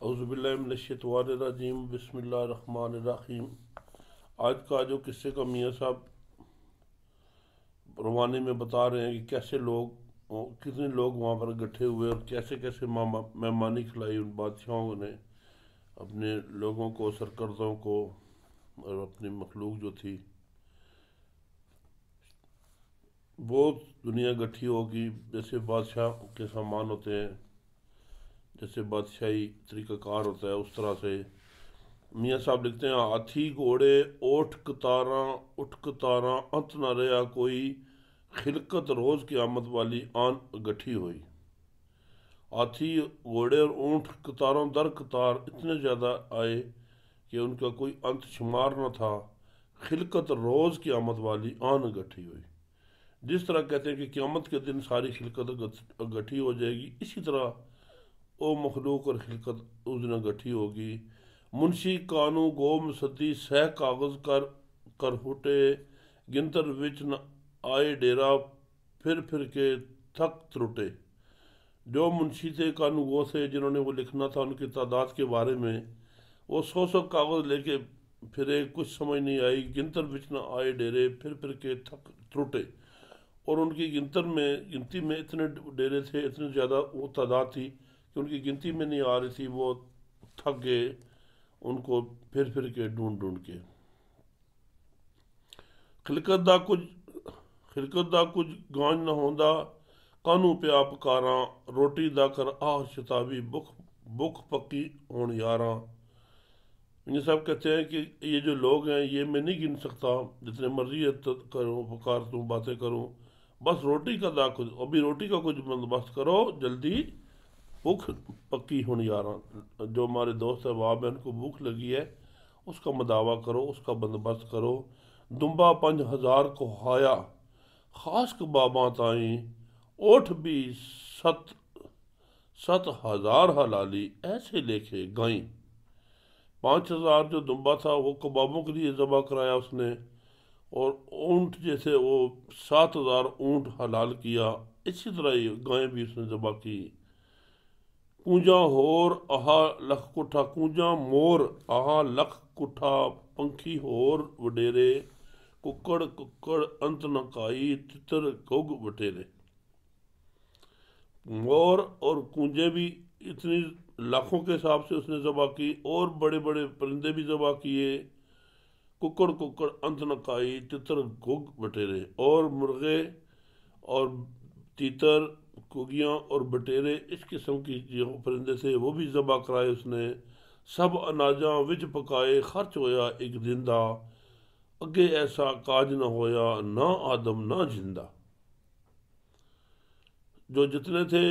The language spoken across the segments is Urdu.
اعوذ باللہ من الشیطان الرجیم، بسم اللہ الرحمن الرحیم۔ آج کا جو قصے کا میاں صاحب روانی میں بتا رہے ہیں کہ کیسے لوگ کتنے لوگ وہاں پر اکٹھے ہوئے اور کیسے کیسے مہمانی کھلائی ان بادشاہوں نے اپنے لوگوں کو، سرکردوں کو اور اپنی مخلوق جو تھی۔ بہت دنیا اکٹھی ہوگی، جیسے بادشاہ کے سامان ہوتے ہیں، جیسے بادشاہی طریقہ کار ہوتا ہے، اس طرح سے میاں صاحب لکھتے ہیں: ہاتھی گھوڑے اوٹھ کتاراں اٹھ کتاراں انت نہ رہا کوئی، خلقت روز قیامت والی آن اکٹھی ہوئی۔ ہاتھی گھوڑے اور اونٹ قطاروں در قطار اتنے زیادہ آئے کہ ان کا کوئی انت شمار نہ تھا۔ خلقت روز قیامت والی آن اکٹھی ہوئی۔ جس طرح کہتے ہیں کہ قیامت کے دن ساری خلقت اکٹھی ہو جائے گی، اسی طرح او مخلوق اور خلقت اس دن اکٹھی ہوگی۔ منشی کانو گو مسدی سہ کاغذ کر پھٹے، گنتر وچ نہ آئے ڈیرا پھر کے تھک ترٹے۔ جو منشی تھے، کانو گو تھے، جنہوں نے وہ لکھنا تھا ان کی تعداد کے بارے میں، وہ 100 کاغذ لے کے پھرے، کچھ سمجھ نہیں آئی۔ گنتر وچ نہ آئے ڈیرے پھر کے تھک ترٹے، اور ان کی گنتی میں اتنے ڈیرے تھے، اتنے زیادہ وہ تعداد تھی کہ ان کی گنتی میں نہیں آ رہی تھی، وہ تھک گئے ان کو پھر کے ڈھونڈ کے۔ خلقت دا کچھ گانج نہ ہوندا، کانو پیا پکاراں، روٹی دا کر آہ شتابی بکھ پکی ہون یاراں۔ یہ سب کہتے ہیں کہ یہ جو لوگ ہیں یہ میں نہیں گن سکتا، جتنے مرضی کروں پکارتوں باتیں کروں، بس روٹی کا دا کچھ، ابھی روٹی کا کچھ بندوبست کرو جلدی، بھوک پکی ہون یاراں۔ جو ہمارے دوست احباب ہیں ان کو بھوک لگی ہے، اس کا مداوع کرو، اس کا بندوبست کرو۔ دمبا 5000 کو ہایا، خاص کباباں تائیں، اوٹھ بھی 7,000 حلالی ایسے لکھے گائیں۔ 5000 جو دمبا تھا وہ کبابوں کے لیے ذبح کرایا اس نے، اور اونٹ جیسے وہ 7,000 اونٹ حلال کیا، اسی طرح یہ گائیں بھی اس نے ذبح کی۔ کونجاں ہور آہا لکھ کٹھا، کونجاں مور آہا لکھ کٹھا، پنکھی ہور وڈیرے، ککڑ انت نہ کائی، تتر گگ وٹیرے۔ مور اور کونجے بھی اتنی لاکھوں کے حساب سے اس نے ذبح کی، اور بڑے بڑے پرندے بھی ذبح کیے۔ ککڑ انت نہ کائی، تتر گگ بٹیرے، اور مرغے اور تیتر، کگیاں اور بٹیرے، اس قسم کی جو پرندے تھے وہ بھی ذبح کرائے اس نے۔ سب اناجاں وچ پکائے، خرچ ہویا ایک دندہ، اگے ایسا کاج نہ ہویا نہ آدم نہ جندہ۔ جو جتنے تھے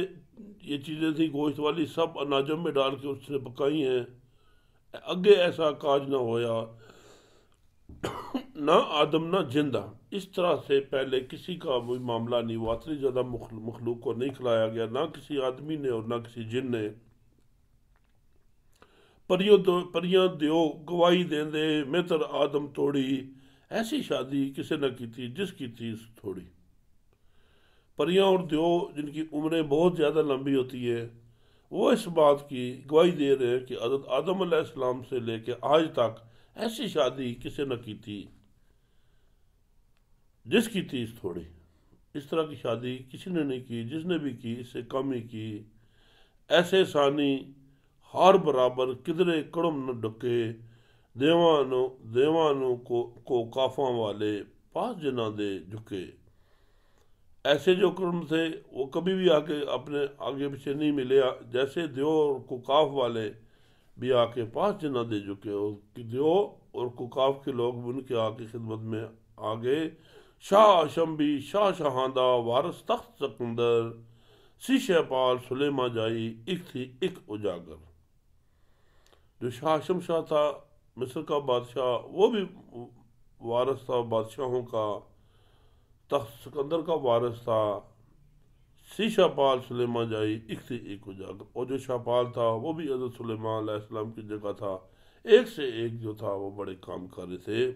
یہ چیزیں تھیں گوشت والی، سب اناجوں میں ڈال کے اس نے پکائی ہیں، اگے ایسا کاج نہ ہویا نہ آدم نہ جندہ۔ اس طرح سے پہلے کسی کا بھی معاملہ نہیں ہوا، اتنی زیادہ مخلوق کو نہیں کھلایا گیا، نہ کسی آدمی نے اور نہ کسی جن نے۔ پریاں دیو گواہی دیں دے، متر آدم توڑی، ایسی شادی کسی نہ کی تھی جس کی تھی تھوڑی۔ پریاں اور دیو جن کی عمریں بہت زیادہ لمبی ہوتی ہے، وہ اس بات کی گواہی دے رہے ہیں کہ حضرت آدم علیہ السلام سے لے کے آج تک ایسی شادی کسی نہ کی تھی جس کی تھی تھوڑی۔ اس طرح کی شادی کسی نے نہیں کی، جس نے بھی کی اس سے کم ہی کی۔ ایسے ثانی ہار برابر، کدرے کڑم نہ ڈکے، دیوانوں کو کافاں والے پاس جنہ دے جھکے۔ ایسے جو کرم تھے وہ کبھی بھی اپنے آگے پیچھے نہیں ملے، جیسے دیو اور ککاف والے بھی آ کے پاس جنہ دے جھکے، اور دیو اور ککاف کے لوگ بھی ان کے آگے خدمت میں آ گئے۔ شاہ آشم بھی شاہ شہاندہ، وارث تخت سکندر، شیشہ پال سلیمہ جائی، ایک تھی ایک اجاگر۔ جو شاہ آشم شاہ تھا مصر کا بادشاہ، وہ بھی وارث تھا بادشاہوں کا، تخت سکندر کا وارث تھا۔ شیشہ پال سلیمہ جائی، ایک تھی ایک اجاگر، اور جو شاہپال تھا وہ بھی حضرت سلیمان علیہ السلام کی جگہ تھا، ایک سے ایک جو تھا وہ بڑے کام کارے تھے۔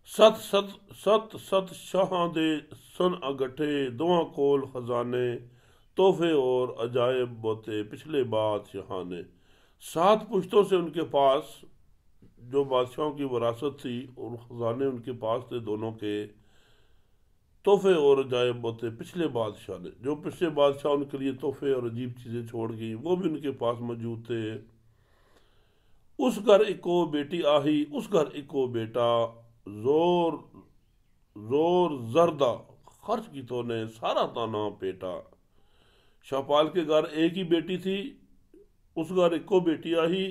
ست شاہاں دے سن اگٹھے، دواں کول خزانے، تحفے اور عجائب بوتے پچھلے بادشاہ نے۔ 7 پشتوں سے ان کے پاس جو بادشاہوں کی وراثت تھی اور خزانے ان کے پاس تھے دونوں کے، تحفے اور عجائب بوتے پچھلے بادشاہ نے، جو پچھلے بادشاہ ان کے لیے تحفے اور عجیب چیزیں چھوڑ گئی وہ بھی ان کے پاس موجود تھے۔ اس گھر اکو بیٹی آہی، اس گھر اکو بیٹا، زور زور زردہ خرچ کی تو نے سارا تانا پیٹا۔ شاپال کے گھر ایک ہی بیٹی تھی، اس گھر اکو بیٹی آہی،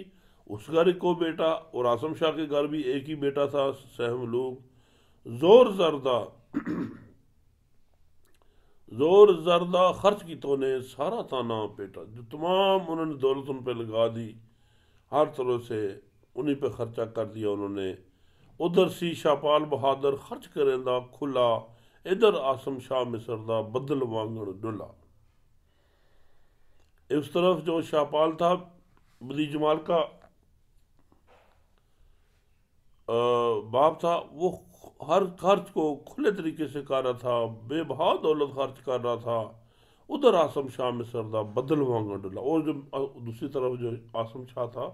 اس گھر اکو بیٹا، اور آسم شاہ کے گھر بھی ایک ہی بیٹا تھا سہم لوگ۔ زور زردہ زور زردہ خرچ کی تو نے سارا تانا پیٹا، جو تمام انہوں نے دولت ان پہ لگا دی، ہر طرح سے انہی پہ خرچہ کر دیا انہوں نے۔ ادھر سی شاپال بہادر خرچ کرندہ کھلا، ادھر آسم شاہ مصردہ بدل وانگڑ ڈلا۔ اس طرف جو شاپال تھا بدی جمال کا باپ تھا، وہ ہر خرچ کو کھلے طریقے سے کر رہا تھا، بے بہا دولت خرچ کر رہا تھا۔ ادھر آسم شاہ مصر دا بدل وانگا ڈلا، اور جو دوسری طرف جو آسم شاہ تھا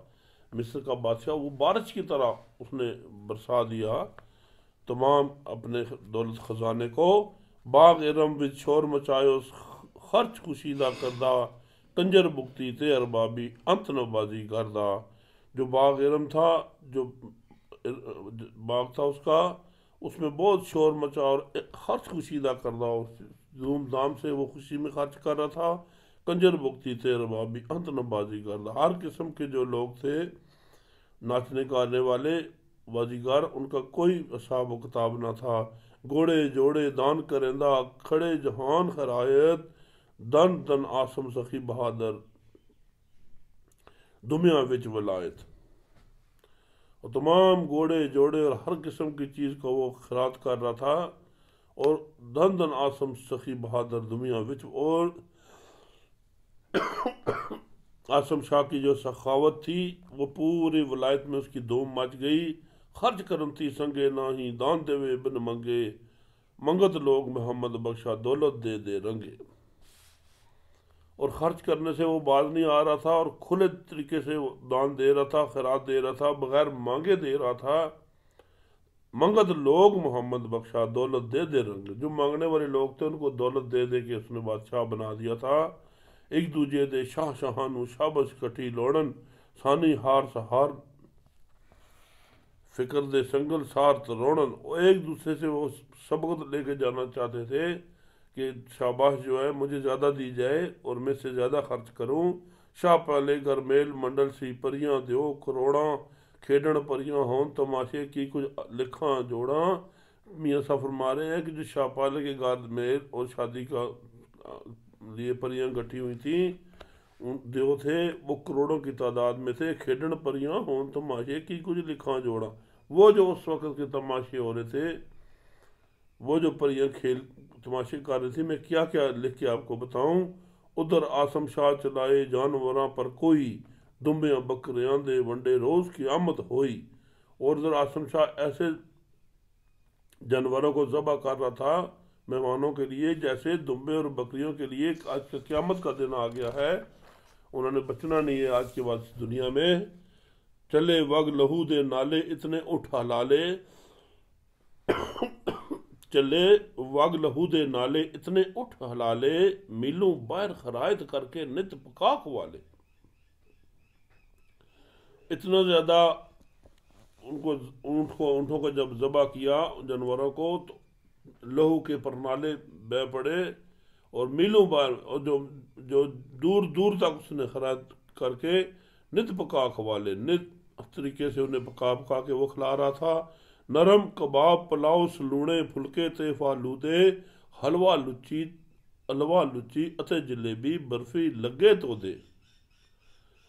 مصر کا بادشاہ، وہ بارش کی طرح اس نے برسا دیا تمام اپنے دولت خزانے کو۔ باغ ارم وچ شور مچایو خرچ کشیدہ کردہ، کنجر بکتی تے اربابی انت نوازی کردہ۔ جو باغ ارم تھا، جو باغ تھا اس میں بہت شور مچا اور خرچ کشیدہ کردہ، اور دھوم دھام سے وہ خوشی میں خرچ کر رہا تھا۔ کنجر بکتی تھے ربابی انت نبازی کردہ، ہر قسم کے جو لوگ تھے ناچنے گانے والے بازیگر، ان کا کوئی حساب و کتاب نہ تھا۔ گھوڑے جوڑے دان کرندہ، کھڑے جہان خرایت، دن دن آسم سخی بہادر دنیا وچ ولایت۔ اور تمام گھوڑے جوڑے اور ہر قسم کی چیز کو وہ خیرات کر رہا تھا، اور دن دن آسم سخی بہادر دنیا وچ۔ اور آسم شاہ کی جو سخاوت تھی وہ پوری ولایت میں اس کی دھوم مچ گئی۔ خرچ کرن تھی سنگے نہ ہی، دان دے بن منگے، منگت لوگ محمد بخشا دولت دے دے رنگے۔ اور خرچ کرنے سے وہ باز نہیں آ رہا تھا، اور کھلے طریقے سے وہ دان دے رہا تھا، خیرات دے رہا تھا، بغیر مانگے دے رہا تھا۔ منگت لوگ محمد بخشا دولت دے دے رنگے، جو مانگنے والے لوگ تھے ان کو دولت دے دے کے اس نے بادشاہ بنا دیا تھا۔ ایک دوجے دے شاہ شاہانو شابش کٹھی لوڑن، سانی ہار سہار فکر دے سنگل سار تروڑن۔ ایک دوسرے سے وہ سبقت لے کے جانا چاہتے تھے کہ شاباش جو ہے مجھے زیادہ دی جائے اور میں سے زیادہ خرچ کروں۔ شاہ پالے گھر میل منڈل سی پریاں دیو کروڑاں، کھیڈن پریاں ہون تماشے کی کچھ لکھاں جوڑاں۔ میاں صاحب فرما رہے ہیں کہ جو شاہ پالے کے گھر میل اور شادی کا لیے پریاں گٹھی ہوئی تھیں دیو تھے، وہ کروڑوں کی تعداد میں تھے۔ کھیڈن پریاں ہون تماشے کی کچھ لکھاں جوڑاں، وہ جو اس وقت کے تماشے ہو رہے تھے، وہ جو پریاں کھیل تماشے کر رہی تھی، میں کیا کیا لکھ کے آپ کو بتاؤں۔ ادھر آسم شاہ چلائے جانوراں پر کوئی، دمبیاں بکریاں دے ونڈے روز کی آمد ہوئی۔ اور ادھر آسم شاہ ایسے جانوروں کو ذبح کر رہا تھا مہمانوں کے لیے جیسے دمبے اور بکریوں کے لیے آج کا قیامت کا دن آ گیا ہے، انہوں نے بچنا نہیں ہے آج کے بعد اس دنیا میں۔ چلے وگ لہو دے نالے اتنے اٹھ حلالے، چلے وگ لہو دے نالے اتنے اٹھ حلالے، میلوں باہر خرائط کر کے نت پکاک والے۔ اتنا زیادہ اونٹوں کو جب ذبح کیا جانوروں کو، تو لہو کے پرنالے بہ پڑے، اور میلوں باہر، اور جو دور دور تک اس نے خرائط کر کے نت پکا کھوالے، نت طریقے سے انہیں پکا کے وہ کھلا رہا تھا۔ نرم کباب پلاؤ سلونے پھلکے تے فالودے، حلوہ لچی اتے جلیبی برفی لگے تو دے۔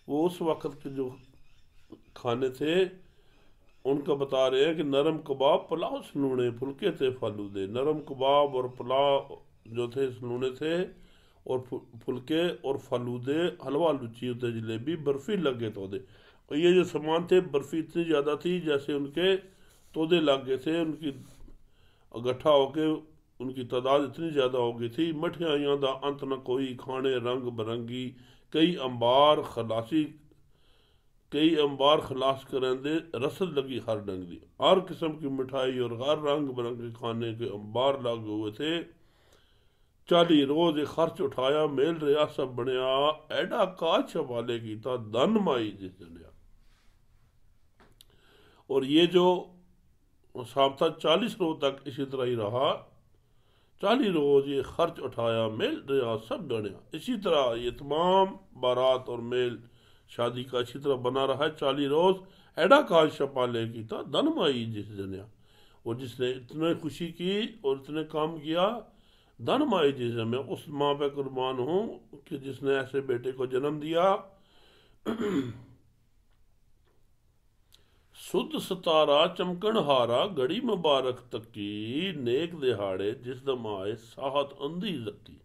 وہ اس وقت کے جو کھانے تھے ان کا بتا رہے ہیں کہ نرم کباب پلاؤ سلونے پھلکے تھے فالودے، نرم کباب اور پلاؤ جو تھے سلونے تھے، اور پھلکے اور فالودے، حلوہ لچی ہوتے جلیبی برفی لگے تودے۔ اور یہ جو سامان تھے، برفی اتنی زیادہ تھی جیسے ان کے تودے لگ گئے تھے، ان کی اکٹھا ہو کے ان کی تعداد اتنی زیادہ ہو گئی تھی، مٹھیاں دا انت نہ کوئی، کھانے رنگ برنگی، کئی انبار خلاص کرندے، رسد لگی ہر ڈنگ دی، ہر قسم کی مٹھائی اور ہر رنگ برنگ کے کھانے کے انبار لگے ہوئے تھے۔ 40 روز خرچ اٹھایا، میل ریا سب بنیا، ایڈا کاج حوالے کیتا، دن مائی جس جنیا۔ اور یہ جو حساب تھا 40 روز تک اسی طرح ہی رہا، 40 روز یہ خرچ اٹھایا، میل ریا سب بنیا، اسی طرح یہ تمام بارات اور میل شادی کا اسی طرح بنا رہا ہے 40 روز، ایڈا کاج شپالے کیتا، دن مائی جس جنیا، اور جس نے اتنے خوشی کی اور اتنے کام کیا، دن مائی جس میں میں اس ماں پہ قربان ہوں کہ جس نے ایسے بیٹے کو جنم دیا۔ سد ستارہ چمکن ہارا، گھڑی مبارک تکی، نیک دہاڑے جس دم آئے، ساحت اندھی زکی۔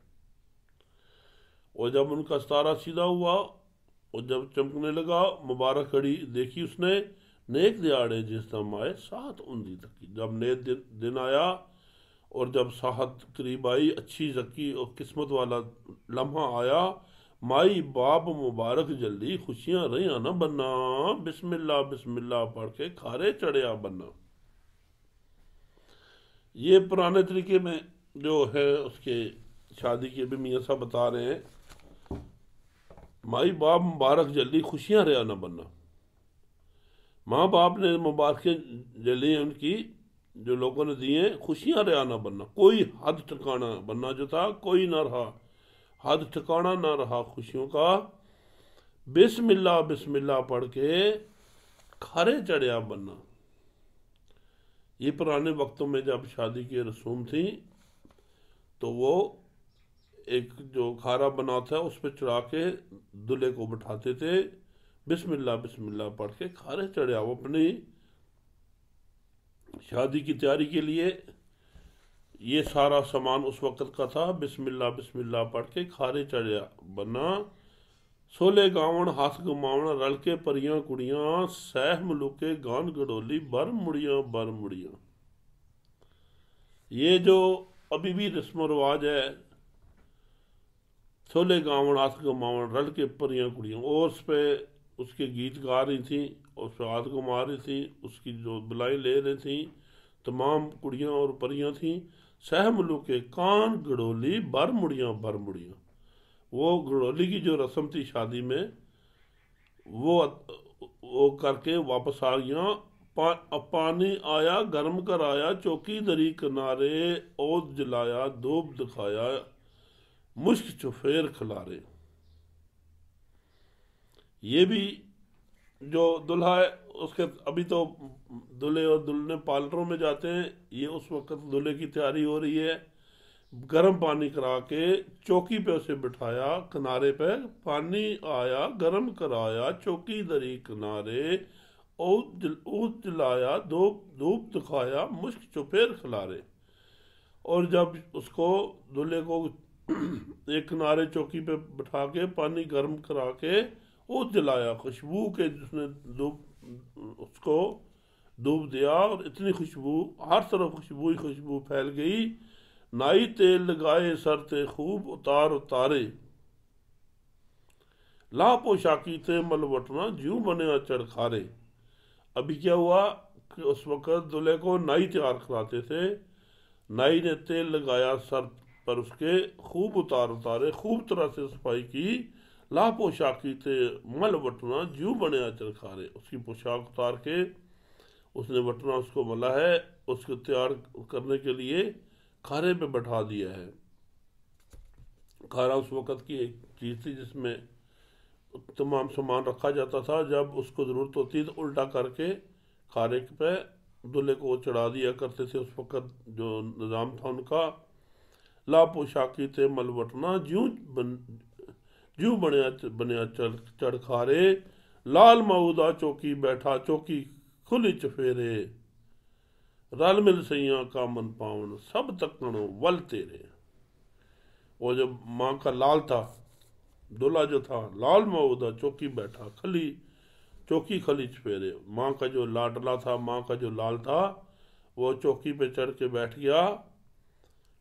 اور جب ان کا ستارہ سیدھا ہوا اور جب چمکنے لگا، مبارک گھڑی دیکھی اس نے، نیک دیاڑے جس دم آئے، ساحت اندھی تکی، جب نیک دن آیا اور جب ساحت قریب آئی، اچھی زکی اور قسمت والا لمحہ آیا، مائی باپ مبارک جلدی، خوشیاں رہیاں نہ بننا، بسم اللہ پڑھ کے کھارے چڑھیا بننا۔ یہ پرانے طریقے میں جو ہے اس کے شادی کے بھی میاں صاحب بتا رہے ہیں، مائی باپ مبارک جلدی، خوشیاں رہیا نہ بننا۔ ماں باپ نے مبارکیں جلی ان کی جو لوگوں نے دیے، خوشیاں رہیا نہ بننا، کوئی حد ٹھکانا بننا جو تھا کوئی نہ رہا، حد ٹھکانا نہ رہا خوشیوں کا، بسم اللہ پڑھ کے کھارے چڑھیا بننا۔ یہ پرانے وقتوں میں جب شادی کی رسوم تھی تو وہ ایک جو کھارا بناتا ہے اس پہ چڑھا کے دلہے کو بٹھاتے تھے، بسم اللہ پڑھ کے کھارے چڑھیا۔ وہ اپنی شادی کی تیاری کے لیے یہ سارا سامان اس وقت کا تھا، بسم اللہ پڑھ کے کھارے چڑھیا بننا۔ سولے گاون ہاتھ گماون، رل کے پریاں کڑیاں، سہ ملوکے گان گڈولی، بر مڑیاں۔ یہ جو ابھی بھی رسم و رواج ہے، سولے گاون ہاتھ گماون، رل کے پریاں کڑیاں، اور اس پہ اس کے گیت گا رہی تھیں، اس پہ ہاتھ گما رہی تھیں، اس کی جو بلائیں لے رہی تھیں، تمام کڑیاں اور پریاں تھیں۔ سہ ملوکے کان گڈولی، بر مڑیاں۔ وہ گڈولی کی جو رسم تھی شادی میں، وہ کر کے واپس آ گیا۔ پانی آیا گرم کرایا، چوکی دری کنارے، عود جلایا دھوپ دکھایا، مشک چفیر کھلارے۔ یہ بھی جو دلہا ہے اس کے ابھی تو دلہے اور دلہن پارلروں میں جاتے ہیں، یہ اس وقت دلہے کی تیاری ہو رہی ہے، گرم پانی کرا کے چوکی پہ اسے بٹھایا کنارے پہ، پانی آیا گرم کرایا، چوکی دری کنارے، عود جلایا دھوپ دکھایا، مشک چپیر کھلارے۔ اور جب اس کو دلہے کو ایک کنارے چوکی پہ بٹھا کے پانی گرم کرا کے عود جلایا، خوشبو کے جس نے اس کو دھوپ دیا، اور اتنی خوشبو ہر طرف خوشبو پھیل گئی، نائی تیل لگائے سر تے خوب اتارے، لا پوشاکی تے ملوٹنا جیوں بنیا چڑکھارے۔ ابھی کیا ہوا کہ اس وقت دلہے کو نائی تیار کراتے تھے، نائی نے تیل لگایا سر پر اس کے، خوب اتارے، خوب طرح سے صفائی کی، لا پوشاکی تے مل وٹنا جیوں بنیا چرخارے، اس کی پوشاک اتار کے اس نے وٹنا اس کو ملا ہے، اس کو تیار کرنے کے لیے کھارے پہ بٹھا دیا ہے۔ کھارا اس وقت کی ایک چیز تھی جس میں تمام سامان رکھا جاتا تھا، جب اس کو ضرورت ہوتی تو الٹا کر کے کھارے پہ دلہے کو چڑھا دیا کرتے تھے، اس وقت جو نظام تھا ان کا۔ لا پوشاکی تے مل وٹنا جیوں بنیا چڑکھارے، لال مؤدا چوکی بیٹھا چوکی کھلی چفیرے، رل مل سیاں کا من پاون سب تکنو ول تیرے۔ وہ جو ماں کا لال تھا، دلہا جو تھا، لال مؤدا چوکی بیٹھا چوکی کھلی چفیرے، ماں کا جو لاڈلا تھا، ماں کا جو لال تھا، وہ چوکی پہ چڑھ کے بیٹھ گیا،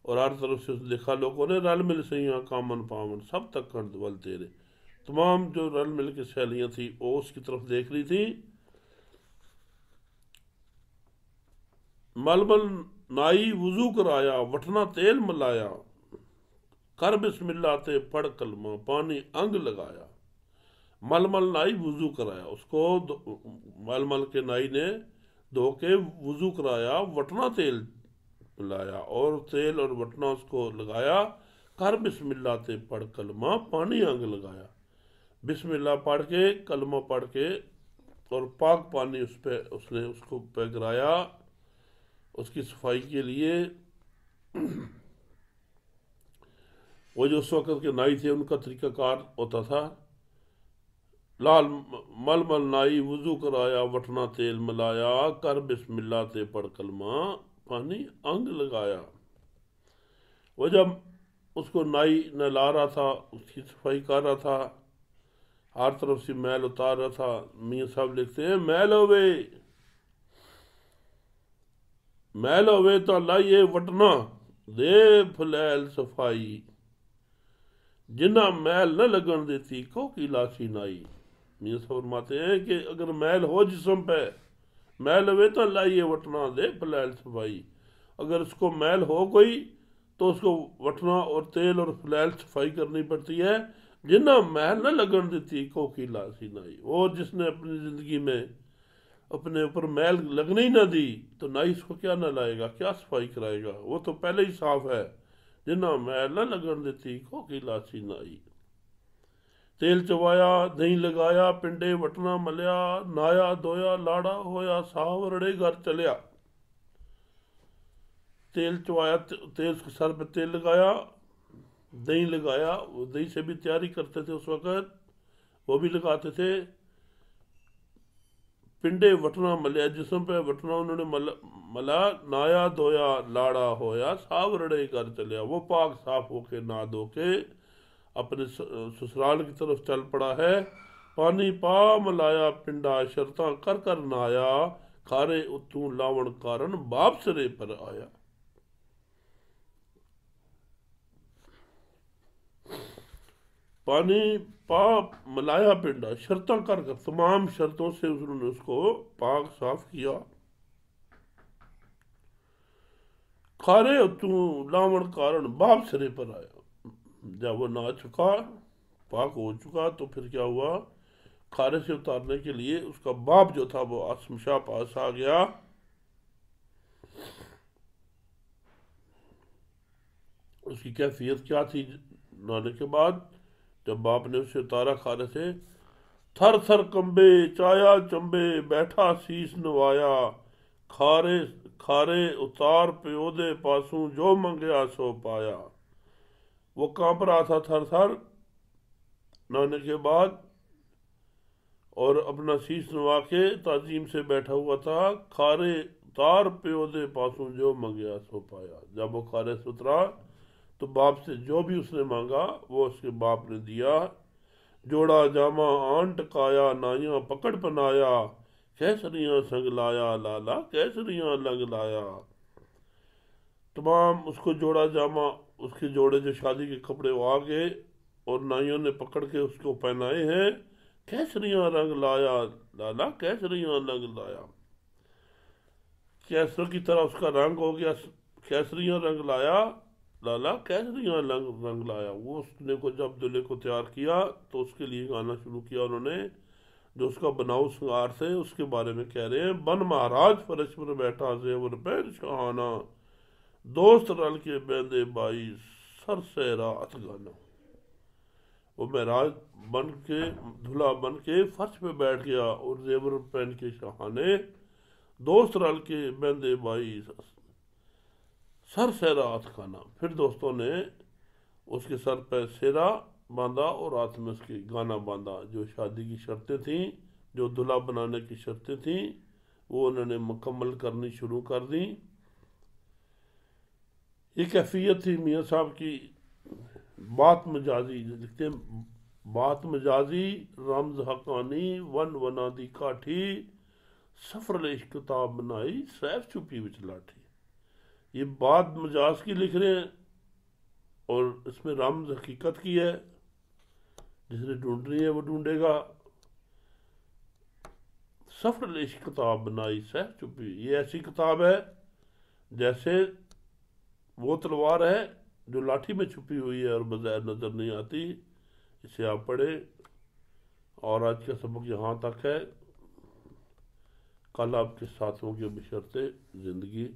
اور ہر طرف سے لکھا لوگوں نے رل مل سیاں کامن پامن سب تک کر ول تیرے، تمام جو رل مل کے سہیلیاں تھیں وہ اس کی طرف دیکھ رہی تھی۔ مل مل نائی وضو کرایا وٹنا تیل ملایا، کر بسم اللہ تے پڑھ کلمہ پانی انگ لگایا۔ مل مل نائی وضو کرایا، اس کو مل مل کے نائی نے دھو کے وضو کرایا، وٹنا تیل ملایا اور تیل اور وٹنا اس کو لگایا، کر بسم اللہ تے پڑھ کلمہ پانی انگ لگایا۔ بسم اللہ پڑھ کے کلمہ پڑھ کے اور پاک پانی اس نے اس کو پہ گرایا اس کی صفائی کے لیے۔ وہ جو اس وقت کے نائی تھے ان کا طریقہ کار ہوتا تھا، لال مل مل نائی وضو کرایا وٹنا تیل ملایا، کر بسم اللہ تے پڑھ کلمہ پانی انگ لگایا۔ وہ جب اس کو نائی نہلا رہا تھا، اس کی صفائی کر رہا تھا، ہر طرف سے میل اتار رہا تھا، میاں صاحب لکھتے ہیں میل ہوئے تو لائیے وٹنا دے پھلیل صفائی، جنہ میل نہ لگن دیتی کو کی لاسی نائی۔ میاں صاحب فرماتے ہیں کہ اگر میل ہو جسم پہ، میل ہوئے تو لائیے وٹنا دے پھلیل صفائی، اگر اس کو میل ہو کوئی تو اس کو وٹنا اور تیل اور فلیل صفائی کرنی پڑتی ہے، جنہ میل نہ لگن دیتی کو کی لاسی نائی۔ وہ جس نے اپنی زندگی میں اپنے اوپر میل لگنے ہی نہ دی تو نائی اس کو کیا نہ لائے گا، کیا صفائی کرائے گا، وہ تو پہلے ہی صاف ہے۔ جنہ میل نہ لگن دیتی کو کی لاسی نائی، تیل چوایا دہی لگایا پنڈے وٹنا ملیا، نایا دھویا لاڑا ہویا ساو رڑے گھر چلیا۔ تیل چوایا، تیل کے سر پہ تیل لگایا، دہی لگایا، وہ دہی سے بھی تیاری کرتے تھے اس وقت، وہ بھی لگاتے تھے۔ پنڈے وٹنا ملیا، جسم پہ وٹنا انہوں نے ملا، نایا دھویا لاڑا ہویا ساو رڑے گھر چلیا۔ وہ پاک صاف ہو کے نہ دھو کے اپنے سسرال کی طرف چل پڑا ہے۔ پانی پا ملایا پنڈا شرطاں کر کر نایا، کھارے اتوں لاون کارن باپ سرے پر آیا۔ پانی پا ملایا پنڈا شرطاں کر کر، تمام شرطوں سے انہوں نے اس کو پاک صاف کیا۔ کھارے اتوں لاون کارن باپ سرے پر آیا۔ جب وہ نہ چکا پاک ہو چکا تو پھر کیا ہوا، کھارے سے اتارنے کے لیے اس کا باپ جو تھا وہ آسم شاہ پاس آ گیا۔ اس کی کیفیت کیا تھی نانے کے بعد، جب باپ نے اسے اتارا کھارے سے، تھر تھر کمبے چایا چمبے بیٹھا سیس نوایا، کھارے اتار پیو دے پاسوں جو منگیا سو پایا۔ وہ کانپ رہا تھا تھر تھر نانے کے بعد اور اپنا سیس نوا کے تعظیم سے بیٹھا ہوا تھا۔ کھارے اتار پیو دے پاسوں جو منگیا سو پایا۔ جب وہ کھارے سے اترا تو باپ سے جو بھی اس نے مانگا وہ اس کے باپ نے دیا۔ جوڑا جامہ آن ٹکایا نائیاں پکڑ پنایا، کیسریاں سنگ لایا لالا کیسریاں لنگ لایا۔ تمام اس کو جوڑا جامہ، اس کے جوڑے جو شادی کے کپڑے وہ آ گئے اور نائیوں نے پکڑ کے اس کو پہنائے ہیں۔ کیسریاں رنگ لایا لالا کیسریاں لنگ لایا، کیسر کی طرح اس کا رنگ ہو گیا، کیسریاں رنگ لایا لالا کیسریاں رنگ لایا۔ وہ اس نے کو جب دلہے کو تیار کیا تو اس کے لیے گانا شروع کیا انہوں نے، جو اس کا بناؤ سنگار تھے اس کے بارے میں کہہ رہے ہیں۔ بن مہاراج فرش پر بیٹھا زیور پہن شہانہ، دوست رل کے بیندے بائی سر سے رات گانا۔ وہ مہراج بن کے دھلا بن کے فرش پہ بیٹھ گیا اور زیور پہن کے شاہانے، دوست رل کے بیندے بائی سر سے رات کھانا۔ پھر دوستوں نے اس کے سر پہ سیرا باندھا اور رات میں اس کی گانا باندھا۔ جو شادی کی شرطیں تھیں، جو دلہا بنانے کی شرطیں تھیں، وہ انہوں نے مکمل کرنی شروع کر دیں۔ یہ کیفیت تھی میاں صاحب کی۔ بات مجازی لکھتے ہیں، بات مجازی رمز حقانی ون ونا دی کاٹھی، سفر عشق کتاب بنائی سیف چھپی وچ لاٹھی۔ یہ بات مجاز کی لکھ رہے ہیں اور اس میں رمز حقیقت کی ہے، جس نے ڈھونڈنی ہے وہ ڈھونڈے گا۔ سفر العشق کتاب بنائی سہ چھپی، یہ ایسی کتاب ہے جیسے وہ تلوار ہے جو لاٹھی میں چھپی ہوئی ہے اور بظاہر نظر نہیں آتی۔ اسے آپ پڑھیں۔ اور آج کا سبق یہاں تک ہے، کل آپ کے ساتھوں کی بشرط زندگی